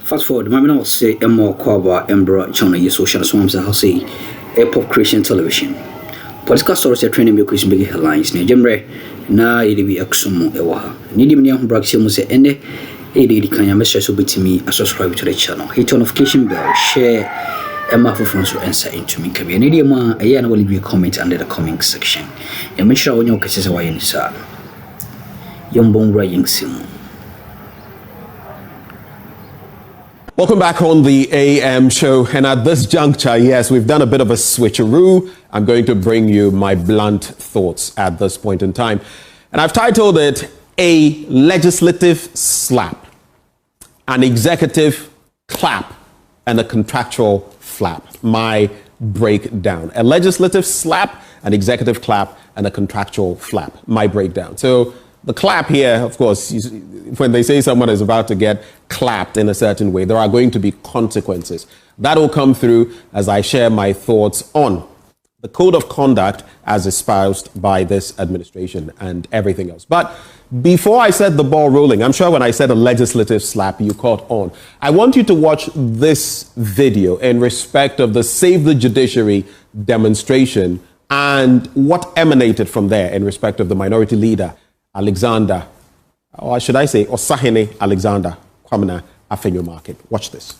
Fast forward, my man will say a more cover embra channel your social swamps I'll say a pop creation television. Political stories are training me big headlines near Jemre na EDB Aksumo Ewaha. Need me on Braxi Muse Ende, AD Kanya message will be to me. Subscribe to the channel, hit on notification bell, share a map of friends to answer into me. Can be an idiom, a yana will leave a comment under the comment section. And make sure when your cases are in sir. Young Raying Sim. Welcome back on the AM show, and at this juncture, yes, we've done a bit of a switcheroo. I'm going to bring you my blunt thoughts at this point in time, and I've titled it A Legislative Slap, an Executive Clap, and a Contractual Flap. My breakdown. A legislative slap, an executive clap, and a contractual flap. My breakdown. So the clap here, of course, when they say someone is about to get clapped in a certain way, there are going to be consequences. That will come through as I share my thoughts on the code of conduct as espoused by this administration and everything else. But before I set the ball rolling, I'm sure when I said a legislative slap, you caught on. I want you to watch this video in respect of the Save the Judiciary demonstration and what emanated from there in respect of the minority leader, Alexander, or should I say, Osahene Alexander Kwamina Afenyo Market. Watch this.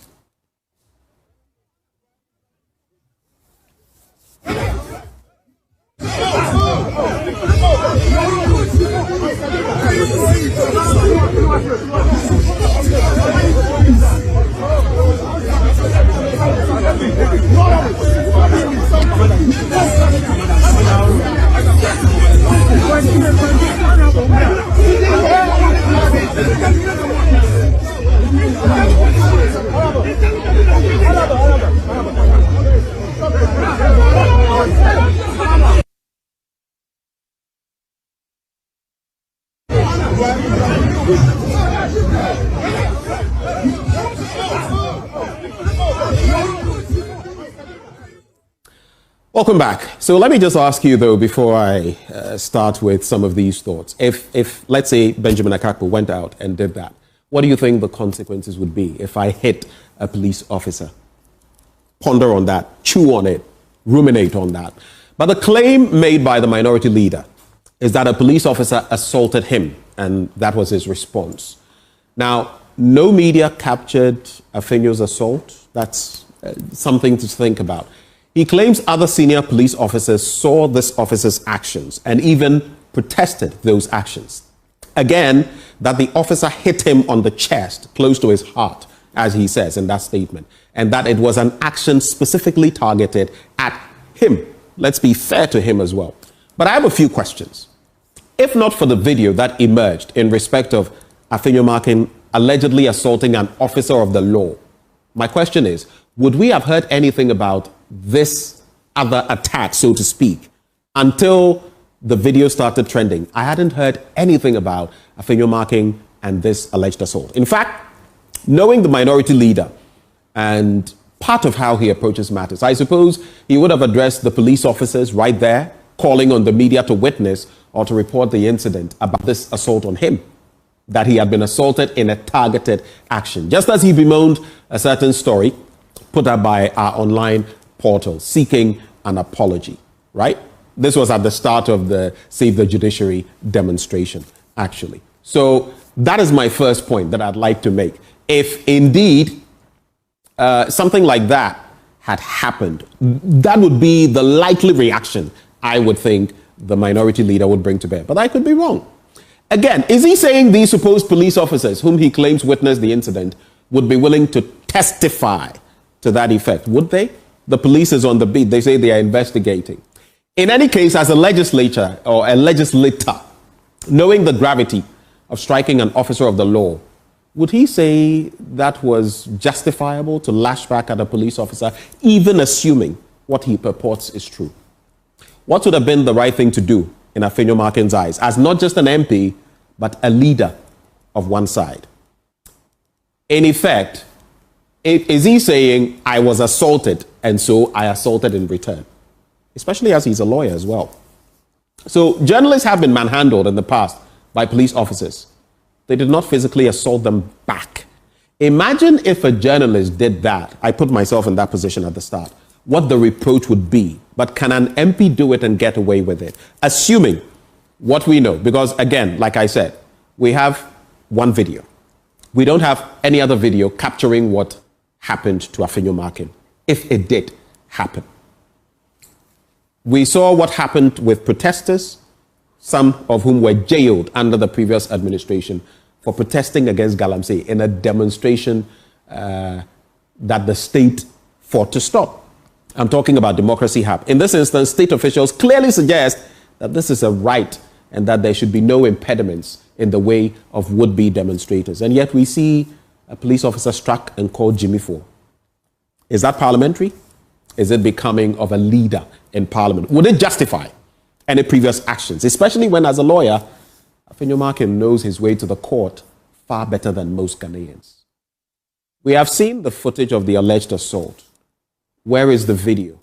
Welcome back. So let me just ask you, though, before I start with some of these thoughts. If let's say, Benjamin Akakpo went out and did that, what do you think the consequences would be if I hit a police officer? Ponder on that, chew on it, ruminate on that. But the claim made by the minority leader is that a police officer assaulted him, and that was his response. Now, no media captured Afenyo's assault. That's something to think about. He claims other senior police officers saw this officer's actions and even protested those actions. Again, that the officer hit him on the chest, close to his heart, as he says in that statement, and that it was an action specifically targeted at him. Let's be fair to him as well. But I have a few questions. If not for the video that emerged in respect of Afenyo Markin allegedly assaulting an officer of the law, my question is, would we have heard anything about this other attack, so to speak, until the video started trending? I hadn't heard anything about Afenyo Markin and this alleged assault. In fact, knowing the minority leader and part of how he approaches matters, I suppose he would have addressed the police officers right there, calling on the media to witness or to report the incident about this assault on him, that he had been assaulted in a targeted action, just as he bemoaned a certain story put up by our online portal seeking an apology, right? This was at the start of the Save the Judiciary demonstration, actually. So that is my first point that I'd like to make. If indeed something like that had happened, that would be the likely reaction I would think the minority leader would bring to bear. But I could be wrong. Again, is he saying these supposed police officers whom he claims witnessed the incident would be willing to testify to that effect? Would they? The police is on the beat. They say they are investigating. In any case, as a legislator or a legislator, knowing the gravity of striking an officer of the law, would he say that was justifiable to lash back at a police officer, even assuming what he purports is true? What would have been the right thing to do in Afenyo Markin's eyes, as not just an MP, but a leader of one side? In effect, is he saying, I was assaulted and so I assaulted in return, especially as he's a lawyer as well. So journalists have been manhandled in the past by police officers. They did not physically assault them back. Imagine if a journalist did that. I put myself in that position at the start. What the reproach would be. But can an MP do it and get away with it? Assuming what we know. Because again, like I said, we have one video. We don't have any other video capturing what happened to Afenyo Markins, if it did happen. We saw what happened with protesters, some of whom were jailed under the previous administration for protesting against Galamsey in a demonstration that the state fought to stop. I'm talking about Democracy Hub. In this instance, state officials clearly suggest that this is a right and that there should be no impediments in the way of would-be demonstrators. And yet we see a police officer struck and called Jimmy for. Is that parliamentary? Is it becoming of a leader in parliament? Would it justify any previous actions, especially when, as a lawyer, Afenyo Markins knows his way to the court far better than most Ghanaians? We have seen the footage of the alleged assault. Where is the video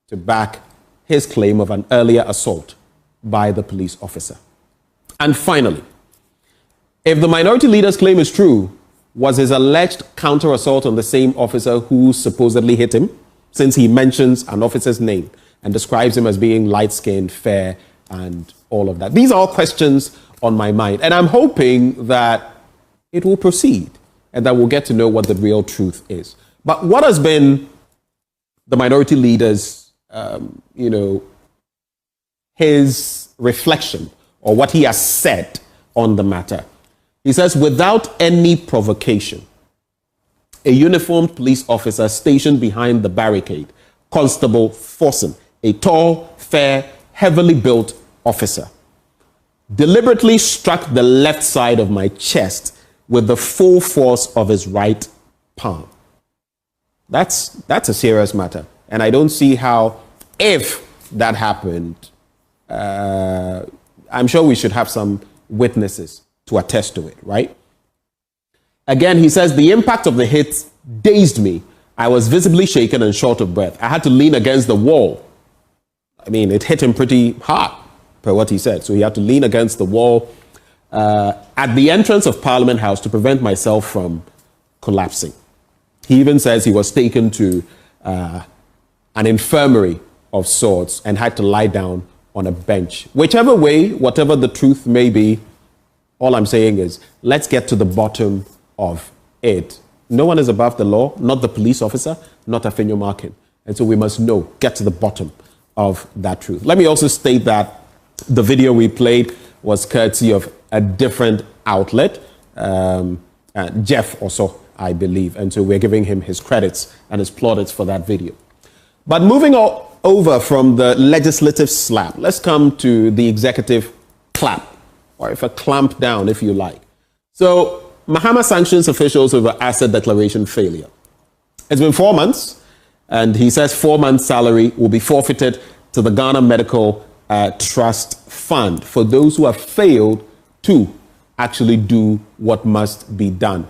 to back his claim of an earlier assault by the police officer? And finally, if the minority leader's claim is true, was his alleged counter-assault on the same officer who supposedly hit him, since he mentions an officer's name and describes him as being light-skinned, fair, and all of that? These are all questions on my mind, and I'm hoping that it will proceed and that we'll get to know what the real truth is. But what has been the minority leader's, his reflection or what he has said on the matter? He says, without any provocation, a uniformed police officer stationed behind the barricade, Constable Forson, a tall, fair, heavily built officer, deliberately struck the left side of my chest with the full force of his right palm. That's a serious matter. And I don't see how, if that happened, I'm sure we should have some witnesses to attest to it, right? Again, he says, the impact of the hit dazed me. I was visibly shaken and short of breath. I had to lean against the wall. I mean, it hit him pretty hard, per what he said. So he had to lean against the wall at the entrance of Parliament House to prevent myself from collapsing. He even says he was taken to an infirmary of sorts and had to lie down on a bench. Whichever way, whatever the truth may be, all I'm saying is, let's get to the bottom of it. No one is above the law, not the police officer, not Afenyo Markins. And so we must know, get to the bottom of that truth. Let me also state that the video we played was courtesy of a different outlet, Jeff also, I believe. And so we're giving him his credits and his plaudits for that video. But moving over from the legislative slap, let's come to the executive clap, or if a clamp down, if you like. So Mahama sanctions officials over asset declaration failure. It's been 4 months, and he says 4 months' salary will be forfeited to the Ghana Medical Trust Fund for those who have failed to actually do what must be done.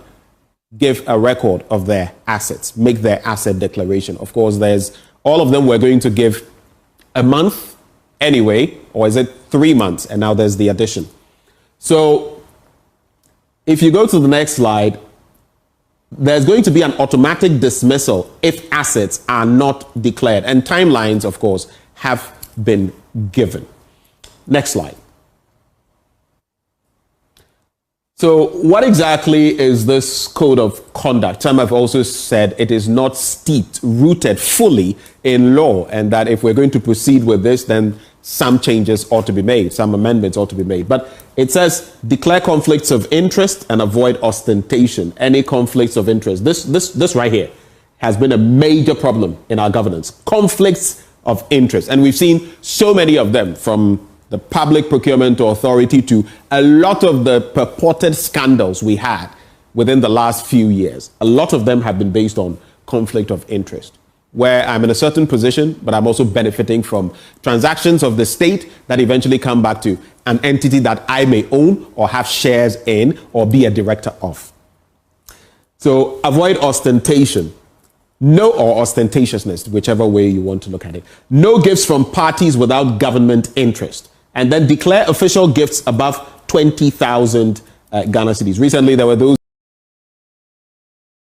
Give a record of their assets, make their asset declaration. Of course, there's all of them were going to give a month anyway, or is it 3 months? And now there's the addition. So if you go to the next slide, there's going to be an automatic dismissal if assets are not declared. And timelines, of course, have been given. Next slide. So what exactly is this code of conduct? Some have also said it is not steeped, rooted fully in law, and that if we're going to proceed with this, then some changes ought to be made, some amendments ought to be made. But it says declare conflicts of interest and avoid ostentation. Any conflicts of interest. This right here has been a major problem in our governance. Conflicts of interest. And we've seen so many of them, from the Public Procurement Authority to a lot of the purported scandals we had within the last few years. A lot of them have been based on conflict of interest, where I'm in a certain position, but I'm also benefiting from transactions of the state that eventually come back to an entity that I may own or have shares in or be a director of. So avoid ostentation. No, or ostentatiousness, whichever way you want to look at it. No gifts from parties without government interest. And then declare official gifts above 20,000 Ghana cedis. Recently, there were those